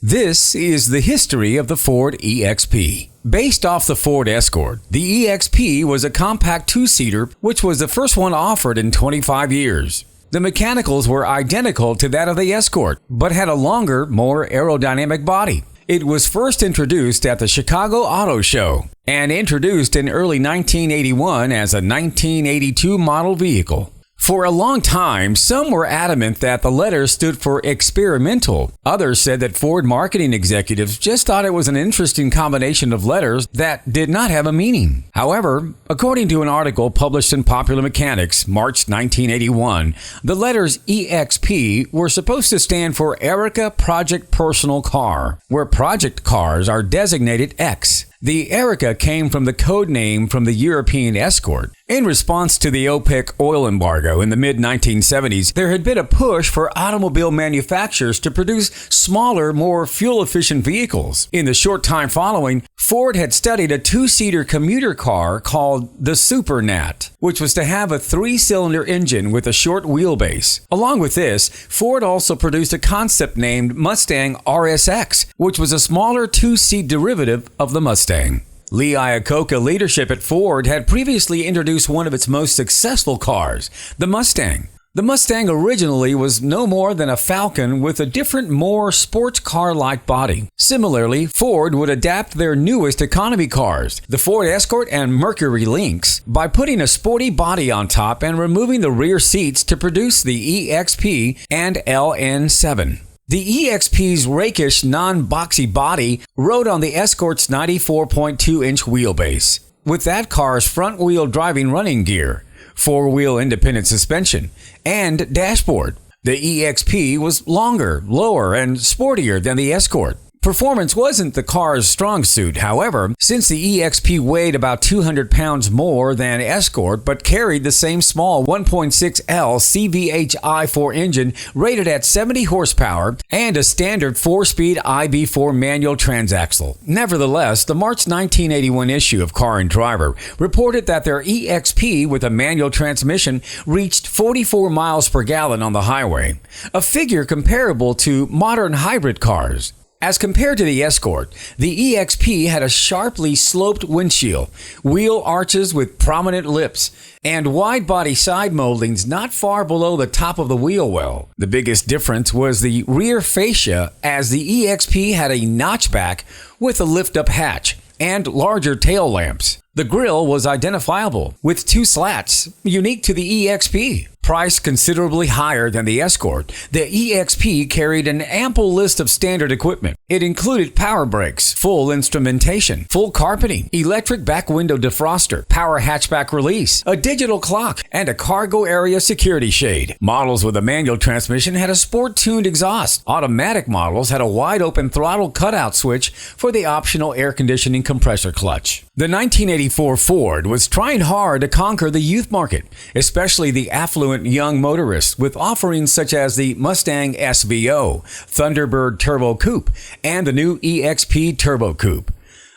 This is the history of the Ford EXP. Based off the Ford Escort, the EXP was a compact two-seater which was the first one offered in 25 years. The mechanicals were identical to that of the Escort, but had a longer, more aerodynamic body. It was first introduced at the Chicago Auto Show and introduced in early 1981 as a 1982 model vehicle. For a long time, some were adamant that the letters stood for experimental. Others said that Ford marketing executives just thought it was an interesting combination of letters that did not have a meaning. However, according to an article published in Popular Mechanics, March 1981, the letters EXP were supposed to stand for Erica Project Personal Car, where project cars are designated X. The Erica came from the code name from the European Escort. In response to the OPEC oil embargo in the mid-1970s, there had been a push for automobile manufacturers to produce smaller, more fuel-efficient vehicles. In the short time following, Ford had studied a two-seater commuter car called the Super Nat, which was to have a three-cylinder engine with a short wheelbase. Along with this, Ford also produced a concept named Mustang Rsx, which was a smaller two-seat derivative of the Mustang. Lee Iacocca leadership at Ford had previously introduced one of its most successful cars, the Mustang. The Mustang originally was no more than a Falcon with a different, more sports car-like body. Similarly, Ford would adapt their newest economy cars, the Ford Escort and Mercury Lynx, by putting a sporty body on top and removing the rear seats to produce the EXP and LN7. The EXP's rakish, non-boxy body rode on the Escort's 94.2-inch wheelbase, with that car's front-wheel driving running gear, four-wheel independent suspension, and dashboard. The EXP was longer, lower, and sportier than the Escort. Performance wasn't the car's strong suit, however, since the EXP weighed about 200 pounds more than Escort but carried the same small 1.6L CVH i4 engine rated at 70 horsepower and a standard 4-speed IB4 manual transaxle. Nevertheless, the March 1981 issue of Car and Driver reported that their EXP with a manual transmission reached 44 miles per gallon on the highway, a figure comparable to modern hybrid cars. As compared to the Escort, the EXP had a sharply sloped windshield, wheel arches with prominent lips, and wide-body side moldings not far below the top of the wheel well. The biggest difference was the rear fascia, as the EXP had a notchback with a lift-up hatch and larger tail lamps. The grille was identifiable, with two slats, unique to the EXP. Priced considerably higher than the Escort, the EXP carried an ample list of standard equipment. It included power brakes, full instrumentation, full carpeting, electric back window defroster, power hatchback release, a digital clock, and a cargo area security shade. Models with a manual transmission had a sport-tuned exhaust. Automatic models had a wide-open throttle cutout switch for the optional air conditioning compressor clutch. The 1984 Ford was trying hard to conquer the youth market, especially the affluent young motorists, with offerings such as the Mustang SVO, Thunderbird Turbo Coupe, and the new EXP Turbo Coupe.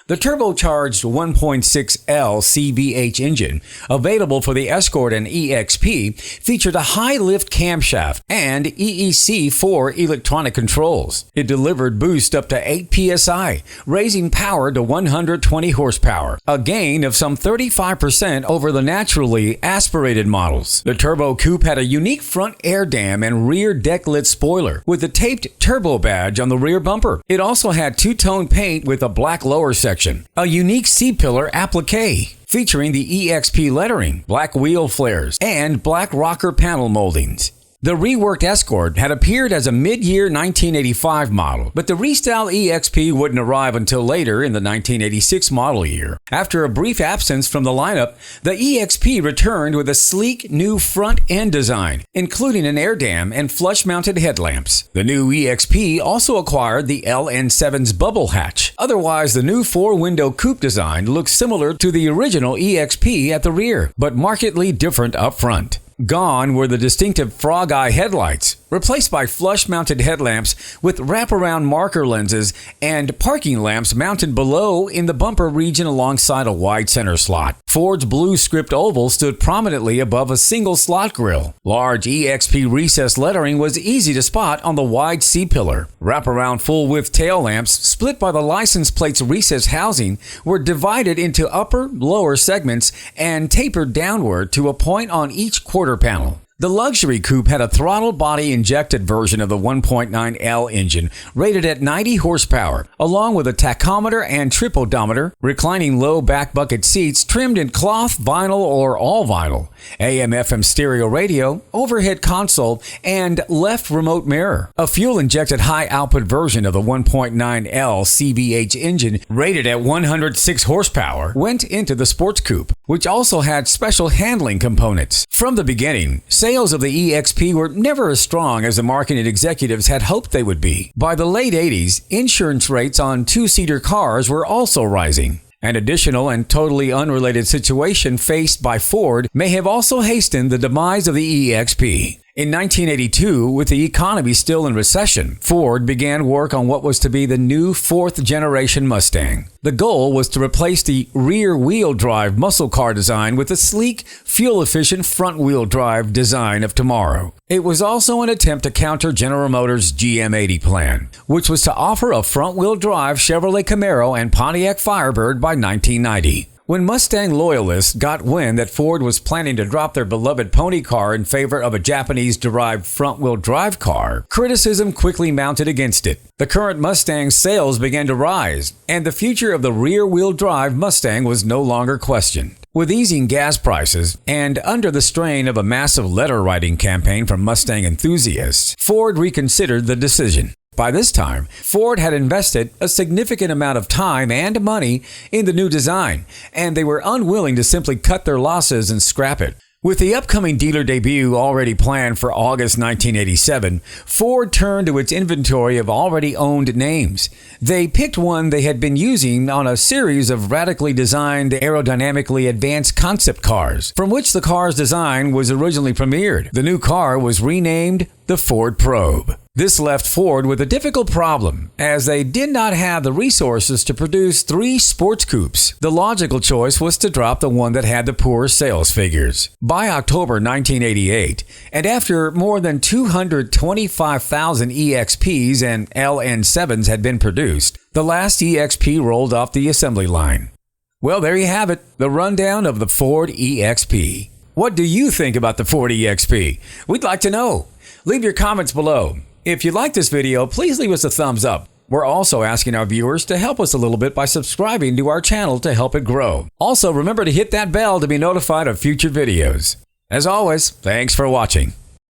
The turbocharged 1.6L CVH engine, available for the Escort and EXP, featured a high-lift camshaft and EEC4 electronic controls. It delivered boost up to 8 psi, raising power to 120 horsepower, a gain of some 35% over the naturally aspirated models. The Turbo Coupe had a unique front air dam and rear deck-lit spoiler, with a taped turbo badge on the rear bumper. It also had two-tone paint with a black lower section, a unique C-pillar applique featuring the EXP lettering, black wheel flares, and black rocker panel moldings. The reworked Escort had appeared as a mid-year 1985 model, but the restyled EXP wouldn't arrive until later in the 1986 model year. After a brief absence from the lineup, the EXP returned with a sleek new front-end design, including an air dam and flush-mounted headlamps. The new EXP also acquired the LN7's bubble hatch. Otherwise, the new four-window coupe design looks similar to the original EXP at the rear, but markedly different up front. Gone were the distinctive frog eye headlights, replaced by flush-mounted headlamps with wraparound marker lenses and parking lamps mounted below in the bumper region alongside a wide center slot. Ford's blue script oval stood prominently above a single slot grille. Large EXP recessed lettering was easy to spot on the wide C-pillar. Wraparound full-width tail lamps, split by the license plate's recessed housing, were divided into upper, lower segments and tapered downward to a point on each quarter panel. The luxury coupe had a throttle body injected version of the 1.9L engine rated at 90 horsepower, along with a tachometer and trip odometer, reclining low back bucket seats trimmed in cloth, vinyl, or all vinyl, AM/FM stereo radio, overhead console, and left remote mirror. A fuel-injected high-output version of the 1.9L CVH engine rated at 106 horsepower went into the sports coupe, which also had special handling components. From the beginning, sales of the EXP were never as strong as the marketing executives had hoped they would be. By the late 80s, insurance rates on two-seater cars were also rising. An additional and totally unrelated situation faced by Ford may have also hastened the demise of the EXP. In 1982, with the economy still in recession, Ford began work on what was to be the new fourth-generation Mustang. The goal was to replace the rear-wheel drive muscle car design with the sleek, fuel-efficient front-wheel drive design of tomorrow. It was also an attempt to counter General Motors' GM80 plan, which was to offer a front-wheel drive Chevrolet Camaro and Pontiac Firebird by 1990. When Mustang loyalists got wind that Ford was planning to drop their beloved pony car in favor of a Japanese-derived front-wheel drive car, criticism quickly mounted against it. The current Mustang sales began to rise, and the future of the rear-wheel drive Mustang was no longer questioned. With easing gas prices, and under the strain of a massive letter-writing campaign from Mustang enthusiasts, Ford reconsidered the decision. By this time, Ford had invested a significant amount of time and money in the new design, and they were unwilling to simply cut their losses and scrap it. With the upcoming dealer debut already planned for August 1987, Ford turned to its inventory of already owned names. They picked one they had been using on a series of radically designed, aerodynamically advanced concept cars, from which the car's design was originally premiered. The new car was renamed the Ford Probe. This left Ford with a difficult problem, as they did not have the resources to produce 3 sports coupes. The logical choice was to drop the one that had the poor sales figures. By October 1988, and after more than 225,000 EXPs and LN7s had been produced, the last EXP rolled off the assembly line. Well, there you have it, the rundown of the Ford EXP. What do you think about the Ford EXP? We'd like to know. Leave your comments below. If you like this video, please leave us a thumbs up. We're also asking our viewers to help us a little bit by subscribing to our channel to help it grow. Also, remember to hit that bell to be notified of future videos. As always, thanks for watching.